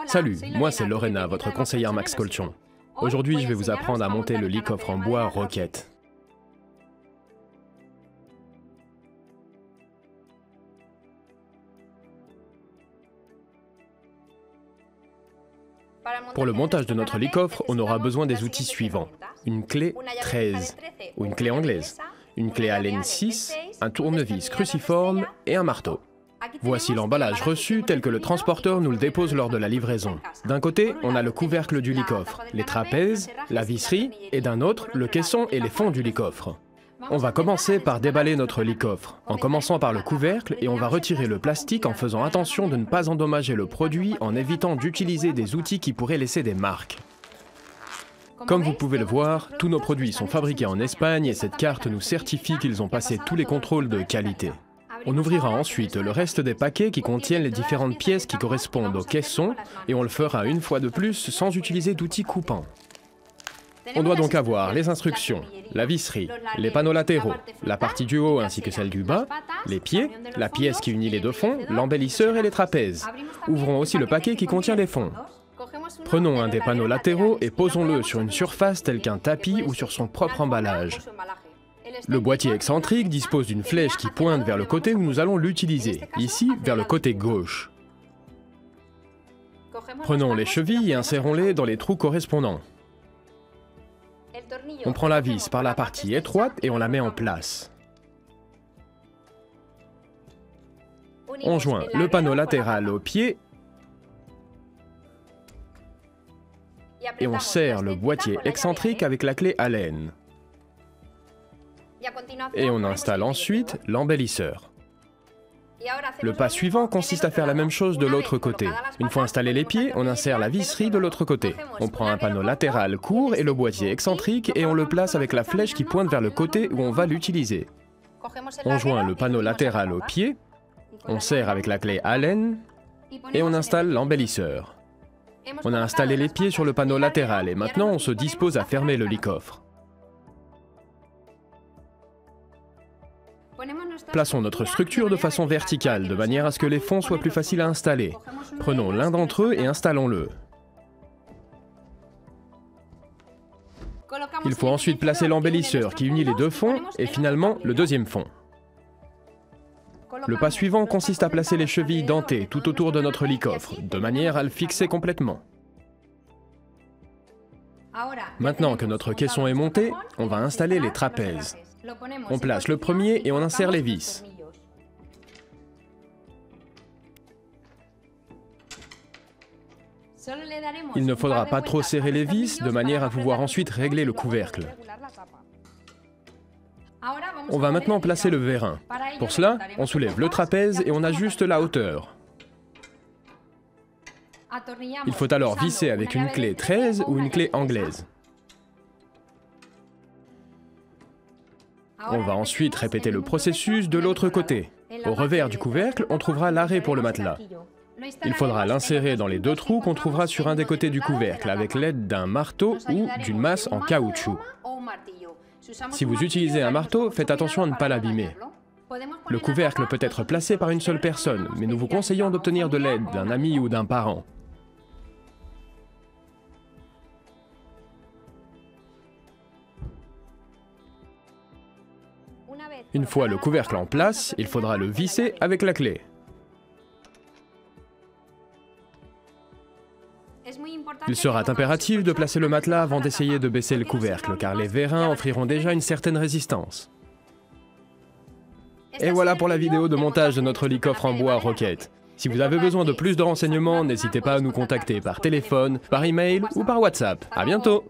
Salut, moi c'est Lorena, votre conseillère Max Colchon. Aujourd'hui, je vais vous apprendre à monter le lit-coffre en bois Rocket. Pour le montage de notre lit-coffre, on aura besoin des outils suivants. Une clé 13, ou une clé anglaise, une clé Allen 6, un tournevis cruciforme et un marteau. Voici l'emballage reçu tel que le transporteur nous le dépose lors de la livraison. D'un côté, on a le couvercle du lit-coffre, les trapèzes, la visserie, et d'un autre, le caisson et les fonds du lit-coffre. On va commencer par déballer notre lit-coffre, en commençant par le couvercle, et on va retirer le plastique en faisant attention de ne pas endommager le produit en évitant d'utiliser des outils qui pourraient laisser des marques. Comme vous pouvez le voir, tous nos produits sont fabriqués en Espagne et cette carte nous certifie qu'ils ont passé tous les contrôles de qualité. On ouvrira ensuite le reste des paquets qui contiennent les différentes pièces qui correspondent au caisson et on le fera une fois de plus sans utiliser d'outils coupants. On doit donc avoir les instructions, la visserie, les panneaux latéraux, la partie du haut ainsi que celle du bas, les pieds, la pièce qui unit les deux fonds, l'embellisseur et les trapèzes. Ouvrons aussi le paquet qui contient les fonds. Prenons un des panneaux latéraux et posons-le sur une surface telle qu'un tapis ou sur son propre emballage. Le boîtier excentrique dispose d'une flèche qui pointe vers le côté où nous allons l'utiliser, ici vers le côté gauche. Prenons les chevilles et insérons-les dans les trous correspondants. On prend la vis par la partie étroite et on la met en place. On joint le panneau latéral au pied et on serre le boîtier excentrique avec la clé Allen. Et on installe ensuite l'embellisseur. Le pas suivant consiste à faire la même chose de l'autre côté. Une fois installés les pieds, on insère la visserie de l'autre côté. On prend un panneau latéral court et le boîtier excentrique et on le place avec la flèche qui pointe vers le côté où on va l'utiliser. On joint le panneau latéral au pied, on serre avec la clé Allen et on installe l'embellisseur. On a installé les pieds sur le panneau latéral et maintenant on se dispose à fermer le lit-coffre. Plaçons notre structure de façon verticale, de manière à ce que les fonds soient plus faciles à installer. Prenons l'un d'entre eux et installons-le. Il faut ensuite placer l'embellisseur qui unit les deux fonds et finalement le deuxième fond. Le pas suivant consiste à placer les chevilles dentées tout autour de notre lit-coffre, de manière à le fixer complètement. Maintenant que notre caisson est monté, on va installer les trapèzes. On place le premier et on insère les vis. Il ne faudra pas trop serrer les vis, de manière à pouvoir ensuite régler le couvercle. On va maintenant placer le vérin. Pour cela, on soulève le trapèze et on ajuste la hauteur. Il faut alors visser avec une clé 13 ou une clé anglaise. On va ensuite répéter le processus de l'autre côté. Au revers du couvercle, on trouvera l'arrêt pour le matelas. Il faudra l'insérer dans les deux trous qu'on trouvera sur un des côtés du couvercle avec l'aide d'un marteau ou d'une masse en caoutchouc. Si vous utilisez un marteau, faites attention à ne pas l'abîmer. Le couvercle peut être placé par une seule personne, mais nous vous conseillons d'obtenir de l'aide d'un ami ou d'un parent. Une fois le couvercle en place, il faudra le visser avec la clé. Il sera impératif de placer le matelas avant d'essayer de baisser le couvercle, car les vérins offriront déjà une certaine résistance. Et voilà pour la vidéo de montage de notre lit-coffre en bois Rocket. Si vous avez besoin de plus de renseignements, n'hésitez pas à nous contacter par téléphone, par email ou par WhatsApp. À bientôt!